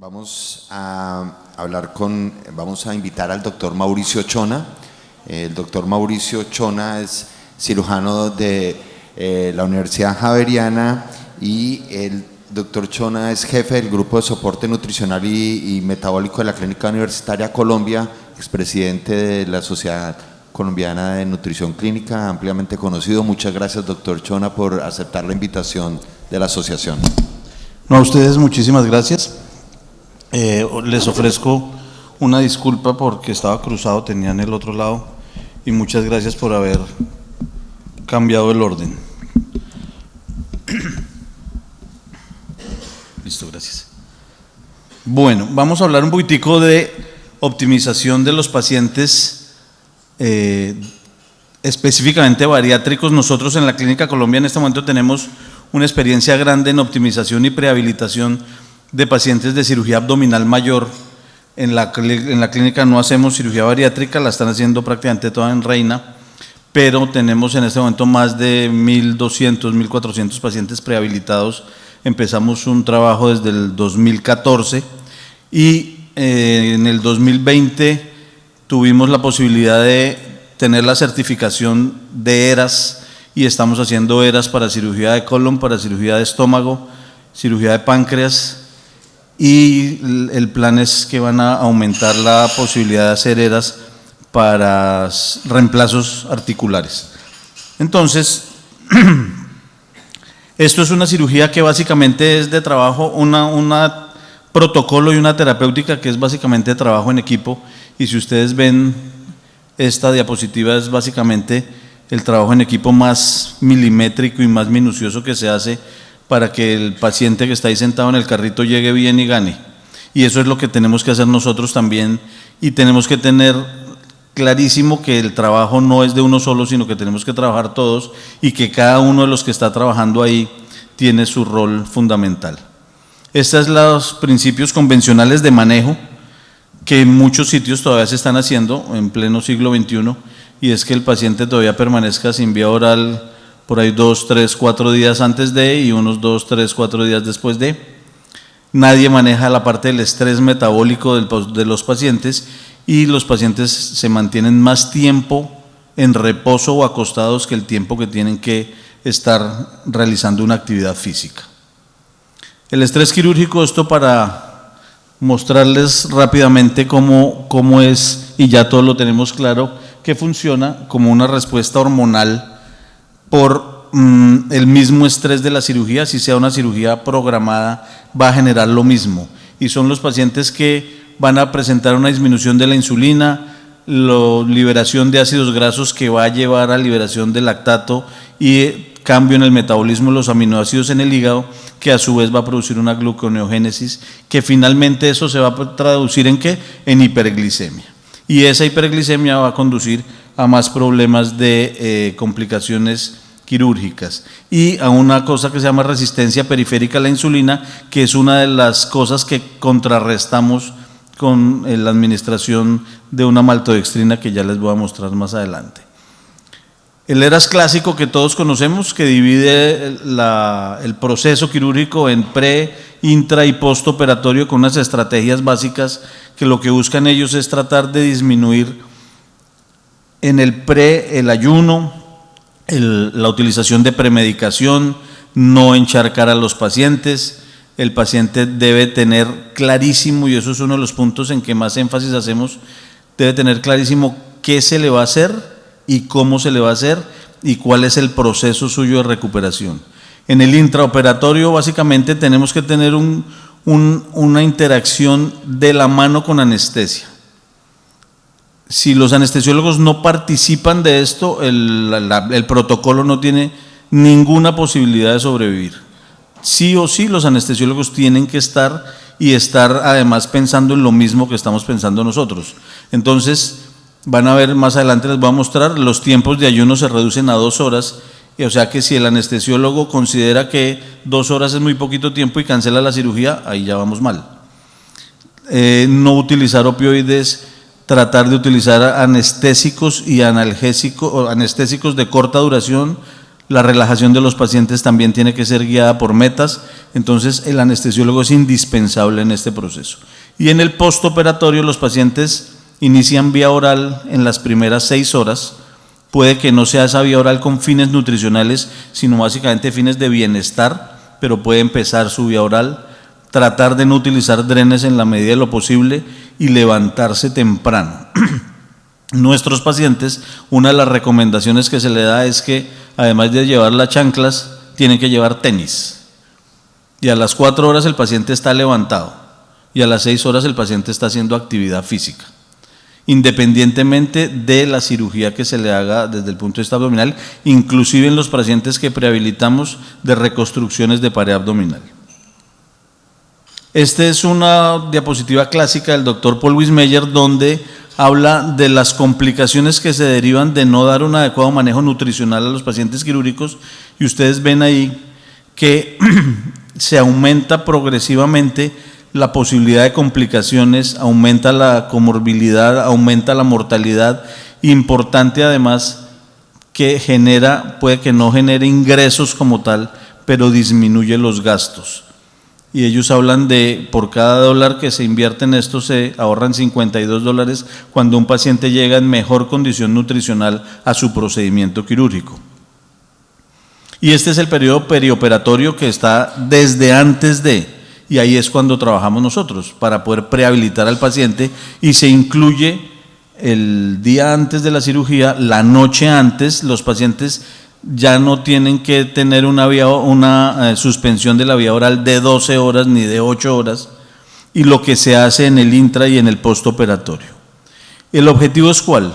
Vamos a invitar al doctor Mauricio Chona. El doctor Mauricio Chona es cirujano de la Universidad Javeriana y el doctor Chona es jefe del Grupo de Soporte Nutricional y Metabólico de la Clínica Universitaria Colombia, expresidente de la Sociedad Colombiana de Nutrición Clínica, ampliamente conocido. Muchas gracias, doctor Chona, por aceptar la invitación de la asociación. No, a ustedes muchísimas gracias. Les ofrezco una disculpa porque estaba cruzado, tenía en el otro lado, y muchas gracias por haber cambiado el orden. Listo, gracias. Bueno, vamos a hablar un poquitico de optimización de los pacientes, específicamente bariátricos. Nosotros en la Clínica Colombia en este momento tenemos una experiencia grande en optimización y prehabilitación de pacientes de cirugía abdominal mayor. En la clínica no hacemos cirugía bariátrica, la están haciendo prácticamente toda en Reina, pero tenemos en este momento más de 1.200, 1.400 pacientes prehabilitados. Empezamos un trabajo desde el 2014 y en el 2020 tuvimos la posibilidad de tener la certificación de ERAS y estamos haciendo ERAS para cirugía de colon, para cirugía de estómago, cirugía de páncreas, y el plan es que van a aumentar la posibilidad de hacer ERAS para reemplazos articulares. Entonces, esto es una cirugía que básicamente es de trabajo, una protocolo y una terapéutica que es básicamente de trabajo en equipo, y si ustedes ven esta diapositiva es básicamente el trabajo en equipo más milimétrico y más minucioso que se hace para que el paciente que está ahí sentado en el carrito llegue bien y gane. Y eso es lo que tenemos que hacer nosotros también, y tenemos que tener clarísimo que el trabajo no es de uno solo, sino que tenemos que trabajar todos y que cada uno de los que está trabajando ahí tiene su rol fundamental. Estos son los principios convencionales de manejo que en muchos sitios todavía se están haciendo en pleno siglo XXI, y es que el paciente todavía permanezca sin vía oral por ahí 2, 3, 4 días antes de y unos 2, 3, 4 días después de. Nadie maneja la parte del estrés metabólico de los pacientes, y los pacientes se mantienen más tiempo en reposo o acostados que el tiempo que tienen que estar realizando una actividad física. El estrés quirúrgico, esto para mostrarles rápidamente cómo es, y ya todos lo tenemos claro, que funciona como una respuesta hormonal por el mismo estrés de la cirugía. Si sea una cirugía programada, va a generar lo mismo, y son los pacientes que van a presentar una disminución de la insulina, liberación de ácidos grasos que va a llevar a liberación de lactato y cambio en el metabolismo de los aminoácidos en el hígado, que a su vez va a producir una gluconeogénesis, que finalmente eso se va a traducir ¿en qué? En hiperglicemia, y esa hiperglicemia va a conducir a más problemas de complicaciones quirúrgicas y a una cosa que se llama resistencia periférica a la insulina, que es una de las cosas que contrarrestamos con la administración de una maltodextrina, que ya les voy a mostrar más adelante. El ERAS clásico que todos conocemos, que divide el proceso quirúrgico en pre, intra y postoperatorio con unas estrategias básicas que lo que buscan ellos es tratar de disminuir en el pre el ayuno, la utilización de premedicación, no encharcar a los pacientes. El paciente debe tener clarísimo, y eso es uno de los puntos en que más énfasis hacemos, debe tener clarísimo qué se le va a hacer y cómo se le va a hacer y cuál es el proceso suyo de recuperación. En el intraoperatorio básicamente tenemos que tener una interacción de la mano con anestesia. Si los anestesiólogos no participan de esto, el protocolo no tiene ninguna posibilidad de sobrevivir. Sí o sí los anestesiólogos tienen que estar, y estar además pensando en lo mismo que estamos pensando nosotros. Entonces van a ver más adelante, les voy a mostrar, los tiempos de ayuno se reducen a 2 horas, o sea que si el anestesiólogo considera que 2 horas es muy poquito tiempo y cancela la cirugía, ahí ya vamos mal. No utilizar opioides, tratar de utilizar anestésicos y analgésicos, anestésicos de corta duración. La relajación de los pacientes también tiene que ser guiada por metas, entonces el anestesiólogo es indispensable en este proceso. Y en el postoperatorio los pacientes inician vía oral en las primeras 6 horas, puede que no sea esa vía oral con fines nutricionales, sino básicamente fines de bienestar, pero puede empezar su vía oral, tratar de no utilizar drenes en la medida de lo posible y levantarse temprano. Nuestros pacientes, una de las recomendaciones que se le da es que además de llevar las chanclas, tienen que llevar tenis. Y a las 4 horas el paciente está levantado y a las 6 horas el paciente está haciendo actividad física, independientemente de la cirugía que se le haga desde el punto de vista abdominal, inclusive en los pacientes que prehabilitamos de reconstrucciones de pared abdominal. Esta es una diapositiva clásica del doctor Paul Wismeyer, donde habla de las complicaciones que se derivan de no dar un adecuado manejo nutricional a los pacientes quirúrgicos, y ustedes ven ahí que se aumenta progresivamente la posibilidad de complicaciones, aumenta la comorbilidad, aumenta la mortalidad, importante además que puede que no genere ingresos como tal, pero disminuye los gastos. Y ellos hablan de por cada dólar que se invierte en esto se ahorran $52 cuando un paciente llega en mejor condición nutricional a su procedimiento quirúrgico. Y este es el periodo perioperatorio que está desde antes de, y ahí es cuando trabajamos nosotros para poder prehabilitar al paciente, y se incluye el día antes de la cirugía, la noche antes. Los pacientes ya no tienen que tener una suspensión de la vía oral de 12 horas ni de 8 horas, y lo que se hace en el intra y en el postoperatorio. ¿El objetivo es cuál?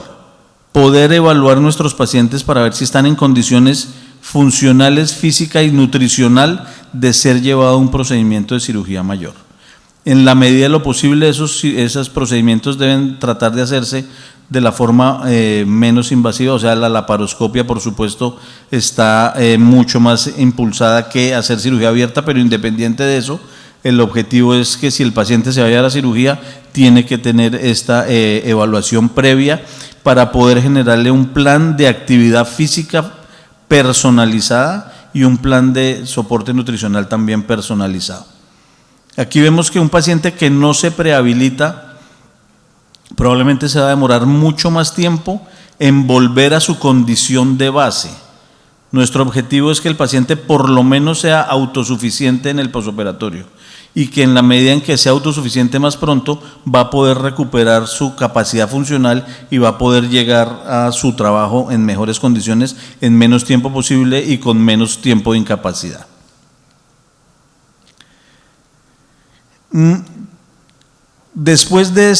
Poder evaluar nuestros pacientes para ver si están en condiciones funcionales, física y nutricional de ser llevado a un procedimiento de cirugía mayor. En la medida de lo posible, esos procedimientos deben tratar de hacerse de la forma menos invasiva, o sea, la laparoscopia, por supuesto, está mucho más impulsada que hacer cirugía abierta, pero independiente de eso, el objetivo es que si el paciente se vaya a la cirugía, tiene que tener esta evaluación previa para poder generarle un plan de actividad física personalizada y un plan de soporte nutricional también personalizado. Aquí vemos que un paciente que no se prehabilita probablemente se va a demorar mucho más tiempo en volver a su condición de base. Nuestro objetivo es que el paciente por lo menos sea autosuficiente en el posoperatorio, y que en la medida en que sea autosuficiente más pronto va a poder recuperar su capacidad funcional y va a poder llegar a su trabajo en mejores condiciones, en menos tiempo posible y con menos tiempo de incapacidad. Después de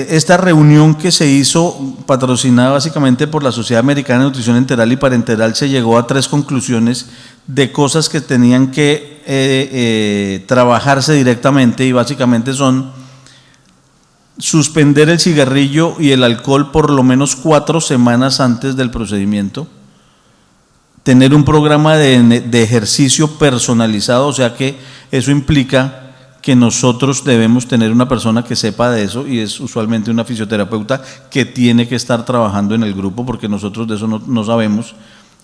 esta reunión que se hizo, patrocinada básicamente por la Sociedad Americana de Nutrición Enteral y Parenteral, se llegó a 3 conclusiones de cosas que tenían que trabajarse directamente, y básicamente son suspender el cigarrillo y el alcohol por lo menos 4 semanas antes del procedimiento, tener un programa de ejercicio personalizado, o sea que eso implica que nosotros debemos tener una persona que sepa de eso, y es usualmente una fisioterapeuta que tiene que estar trabajando en el grupo, porque nosotros de eso no sabemos,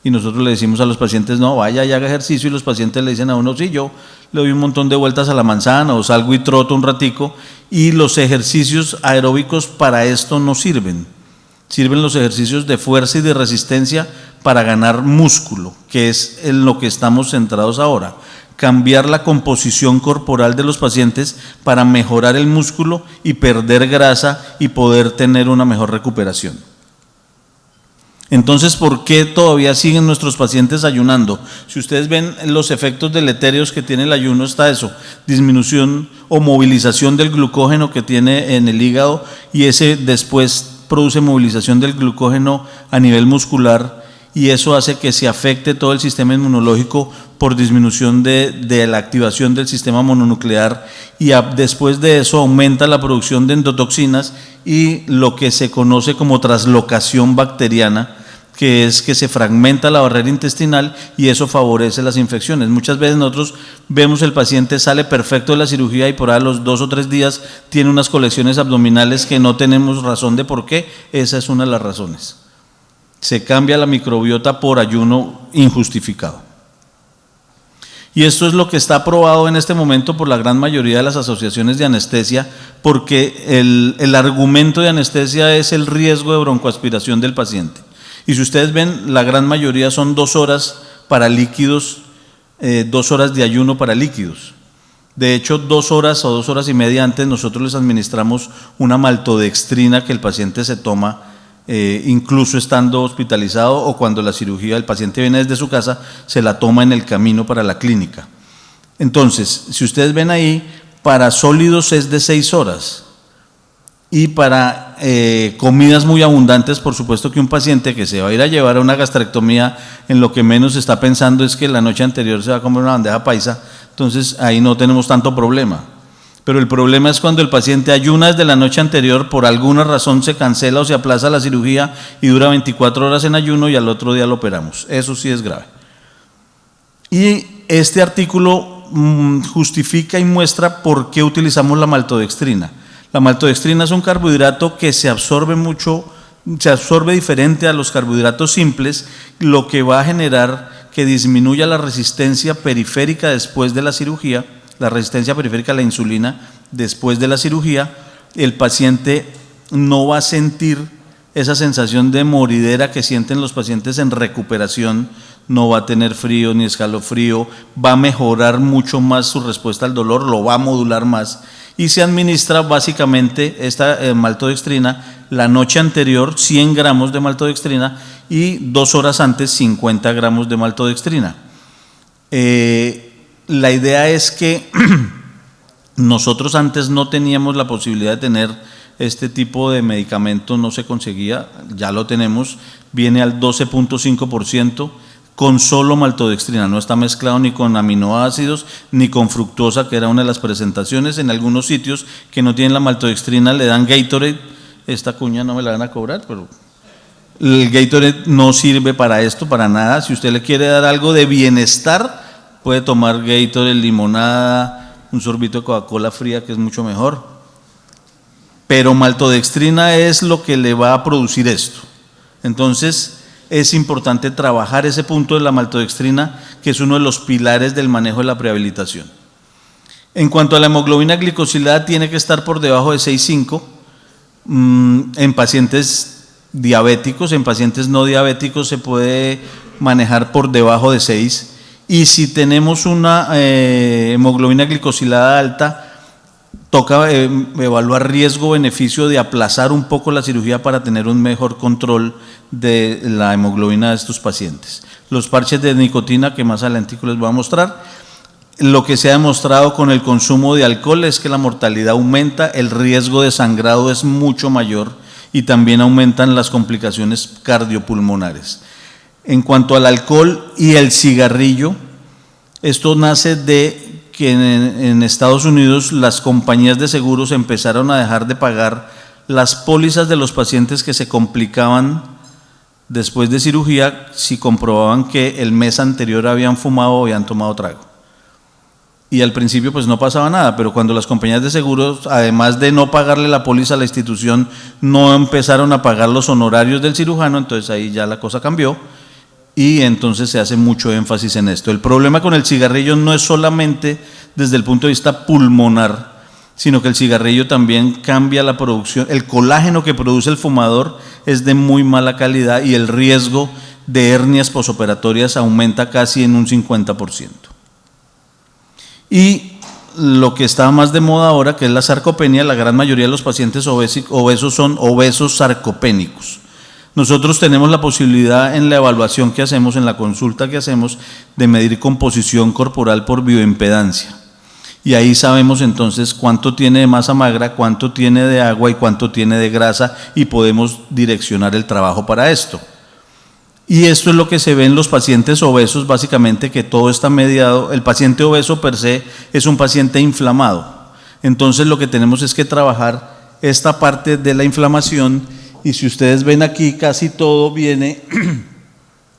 y nosotros le decimos a los pacientes, no, vaya y haga ejercicio, y los pacientes le dicen a uno, sí, yo le doy un montón de vueltas a la manzana o salgo y troto un ratico, y los ejercicios aeróbicos para esto no sirven. Sirven los ejercicios de fuerza y de resistencia para ganar músculo, que es en lo que estamos centrados ahora. Cambiar la composición corporal de los pacientes para mejorar el músculo y perder grasa y poder tener una mejor recuperación. Entonces, ¿por qué todavía siguen nuestros pacientes ayunando? Si ustedes ven los efectos deletéreos que tiene el ayuno, está eso: disminución o movilización del glucógeno que tiene en el hígado, y ese después produce movilización del glucógeno a nivel muscular, y eso hace que se afecte todo el sistema inmunológico por disminución de la activación del sistema mononuclear, y después de eso aumenta la producción de endotoxinas y lo que se conoce como traslocación bacteriana, que es que se fragmenta la barrera intestinal y eso favorece las infecciones. Muchas veces nosotros vemos el paciente sale perfecto de la cirugía y por ahí a los 2 o 3 días tiene unas colecciones abdominales que no tenemos razón de por qué. Esa es una de las razones. Se cambia la microbiota por ayuno injustificado. Y esto es lo que está aprobado en este momento por la gran mayoría de las asociaciones de anestesia, porque el argumento de anestesia es el riesgo de broncoaspiración del paciente. Y si ustedes ven, la gran mayoría son 2 horas para líquidos, 2 horas de ayuno para líquidos. De hecho, 2 horas o 2 horas y media antes nosotros les administramos una maltodextrina que el paciente se toma incluso estando hospitalizado, o cuando la cirugía, el paciente viene desde su casa, se la toma en el camino para la clínica. Entonces, si ustedes ven ahí, para sólidos es de 6 horas, y para comidas muy abundantes, por supuesto que un paciente que se va a ir a llevar a una gastrectomía, en lo que menos está pensando es que la noche anterior se va a comer una bandeja paisa, entonces ahí no tenemos tanto problema. Pero el problema es cuando el paciente ayuna desde la noche anterior, por alguna razón se cancela o se aplaza la cirugía y dura 24 horas en ayuno y al otro día lo operamos. Eso sí es grave. Y este artículo justifica y muestra por qué utilizamos la maltodextrina. La maltodextrina es un carbohidrato que se absorbe diferente a los carbohidratos simples, lo que va a generar que disminuya la resistencia periférica después de la cirugía, la resistencia periférica a la insulina después de la cirugía. El paciente no va a sentir esa sensación de moridera que sienten los pacientes en recuperación, no va a tener frío ni escalofrío, va a mejorar mucho más su respuesta al dolor, lo va a modular más, y se administra básicamente esta maltodextrina la noche anterior, 100 gramos de maltodextrina, y 2 horas antes 50 gramos de maltodextrina. La idea es que nosotros antes no teníamos la posibilidad de tener este tipo de medicamento, no se conseguía, ya lo tenemos, viene al 12.5% con solo maltodextrina, no está mezclado ni con aminoácidos ni con fructosa, que era una de las presentaciones. En algunos sitios que no tienen la maltodextrina le dan Gatorade, esta cuña no me la van a cobrar, pero el Gatorade no sirve para esto, para nada. Si usted le quiere dar algo de bienestar, puede tomar Gatorade, limonada, un sorbito de Coca-Cola fría, que es mucho mejor. Pero maltodextrina es lo que le va a producir esto. Entonces, es importante trabajar ese punto de la maltodextrina, que es uno de los pilares del manejo de la prehabilitación. En cuanto a la hemoglobina glicosilada, tiene que estar por debajo de 6.5 en pacientes diabéticos. En pacientes no diabéticos se puede manejar por debajo de 6. Y si tenemos una hemoglobina glicosilada alta, toca evaluar riesgo-beneficio de aplazar un poco la cirugía para tener un mejor control de la hemoglobina de estos pacientes. Los parches de nicotina, que más adelante les voy a mostrar, lo que se ha demostrado con el consumo de alcohol es que la mortalidad aumenta, el riesgo de sangrado es mucho mayor y también aumentan las complicaciones cardiopulmonares. En cuanto al alcohol y el cigarrillo, esto nace de que en Estados Unidos las compañías de seguros empezaron a dejar de pagar las pólizas de los pacientes que se complicaban después de cirugía si comprobaban que el mes anterior habían fumado o habían tomado trago. Y al principio pues no pasaba nada, pero cuando las compañías de seguros, además de no pagarle la póliza a la institución, no empezaron a pagar los honorarios del cirujano, entonces ahí ya la cosa cambió. Y entonces se hace mucho énfasis en esto. El problema con el cigarrillo no es solamente desde el punto de vista pulmonar, sino que el cigarrillo también cambia la producción. El colágeno que produce el fumador es de muy mala calidad y el riesgo de hernias posoperatorias aumenta casi en un 50%. Y lo que está más de moda ahora, que es la sarcopenia, la gran mayoría de los pacientes obesos son obesos sarcopénicos. Nosotros tenemos la posibilidad en la evaluación que hacemos, en la consulta que hacemos, de medir composición corporal por bioimpedancia. Y ahí sabemos entonces cuánto tiene de masa magra, cuánto tiene de agua y cuánto tiene de grasa, y podemos direccionar el trabajo para esto. Y esto es lo que se ve en los pacientes obesos, básicamente, que todo está mediado. El paciente obeso per se es un paciente inflamado. Entonces lo que tenemos es que trabajar esta parte de la inflamación. Y si ustedes ven aquí, casi todo viene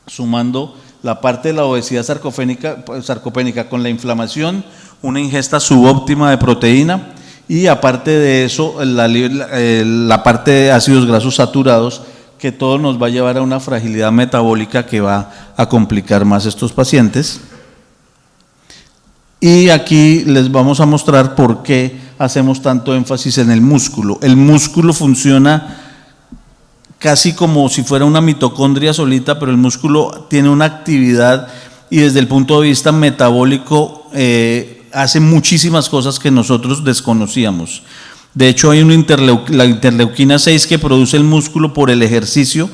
sumando la parte de la obesidad sarcopénica con la inflamación, una ingesta subóptima de proteína, y aparte de eso, la parte de ácidos grasos saturados que todo nos va a llevar a una fragilidad metabólica que va a complicar más estos pacientes. Y aquí les vamos a mostrar por qué hacemos tanto énfasis en el músculo. El músculo funciona casi como si fuera una mitocondria solita, pero el músculo tiene una actividad y desde el punto de vista metabólico hace muchísimas cosas que nosotros desconocíamos. De hecho, hay la interleuquina 6 que produce el músculo por el ejercicio,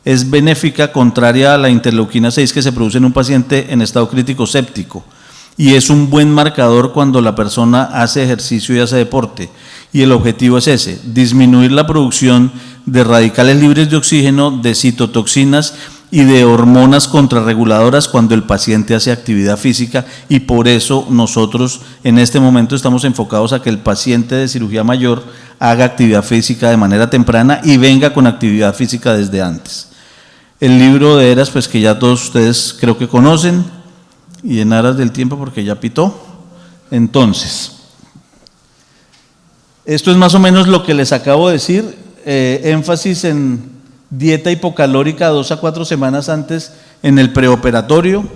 es benéfica, contraria a la interleuquina 6 que se produce en un paciente en estado crítico séptico. Y es un buen marcador cuando la persona hace ejercicio y hace deporte. Y el objetivo es ese, disminuir la producción de radicales libres de oxígeno, de citotoxinas y de hormonas contrarreguladoras cuando el paciente hace actividad física, y por eso nosotros en este momento estamos enfocados a que el paciente de cirugía mayor haga actividad física de manera temprana y venga con actividad física desde antes. El libro de Eras, pues que ya todos ustedes creo que conocen, y en aras del tiempo porque ya pitó. Entonces, esto es más o menos lo que les acabo de decir, énfasis en dieta hipocalórica 2 a 4 semanas antes en el preoperatorio,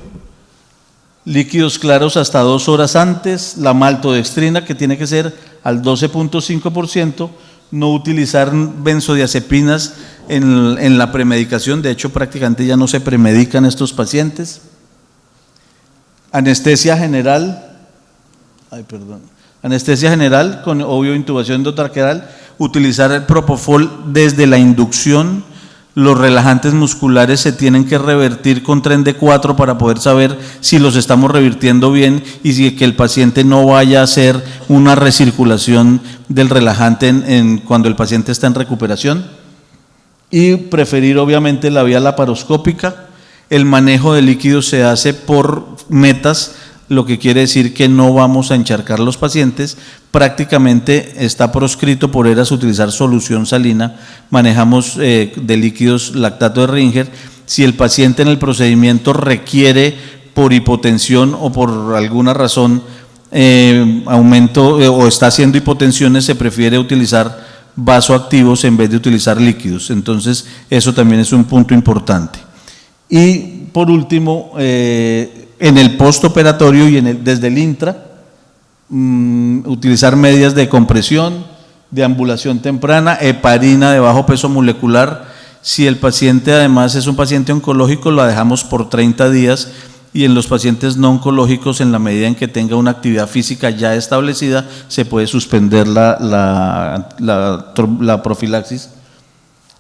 líquidos claros hasta 2 horas antes, la maltodextrina que tiene que ser al 12.5%, no utilizar benzodiazepinas en la premedicación, de hecho prácticamente ya no se premedican estos pacientes. Anestesia general, anestesia general con obvio intubación endotraqueal, utilizar el propofol desde la inducción. Los relajantes musculares se tienen que revertir con tren de 4 para poder saber si los estamos revirtiendo bien y si que el paciente no vaya a hacer una recirculación del relajante cuando el paciente está en recuperación. Y preferir obviamente la vía laparoscópica. El manejo de líquidos se hace por metas, lo que quiere decir que no vamos a encharcar los pacientes. Prácticamente está proscrito por Eras utilizar solución salina. Manejamos de líquidos lactato de Ringer. Si el paciente en el procedimiento requiere por hipotensión o por alguna razón aumento o está haciendo hipotensiones, se prefiere utilizar vasoactivos en vez de utilizar líquidos. Entonces eso también es un punto importante. Y por último, en el postoperatorio y desde el intra, utilizar medidas de compresión, de ambulación temprana, heparina de bajo peso molecular. Si el paciente además es un paciente oncológico, lo dejamos por 30 días, y en los pacientes no oncológicos, en la medida en que tenga una actividad física ya establecida, se puede suspender la profilaxis.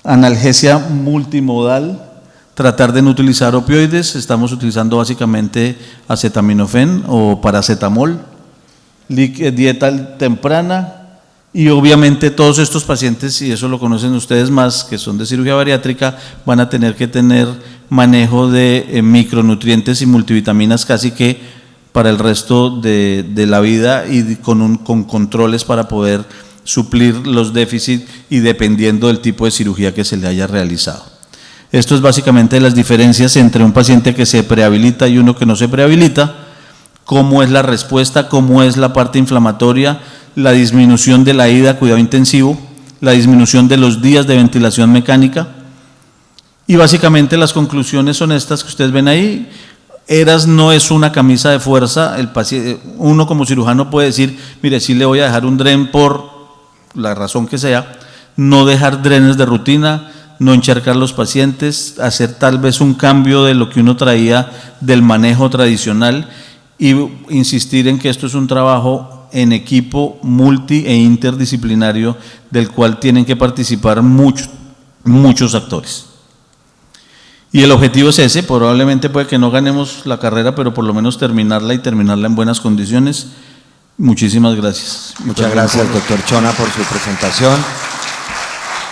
Analgesia multimodal. Tratar de no utilizar opioides, estamos utilizando básicamente acetaminofén o paracetamol, dieta temprana, y obviamente todos estos pacientes, y eso lo conocen ustedes más, que son de cirugía bariátrica, van a tener que tener manejo de micronutrientes y multivitaminas casi que para el resto de la vida, y con controles para poder suplir los déficits y dependiendo del tipo de cirugía que se le haya realizado. Esto es básicamente las diferencias entre un paciente que se prehabilita y uno que no se prehabilita, cómo es la respuesta, cómo es la parte inflamatoria, la disminución de la ida a cuidado intensivo, la disminución de los días de ventilación mecánica, y básicamente las conclusiones son estas que ustedes ven ahí. Eras no es una camisa de fuerza. Uno como cirujano puede decir, mire, sí le voy a dejar un dren por la razón que sea, no dejar drenes de rutina, no encharcar los pacientes, hacer tal vez un cambio de lo que uno traía del manejo tradicional, y insistir en que esto es un trabajo en equipo multi e interdisciplinario del cual tienen que participar muchos actores. Y el objetivo es ese. Probablemente puede que no ganemos la carrera, pero por lo menos terminarla, y terminarla en buenas condiciones. Muchísimas gracias. Muchas gracias, doctor Chona, por su presentación.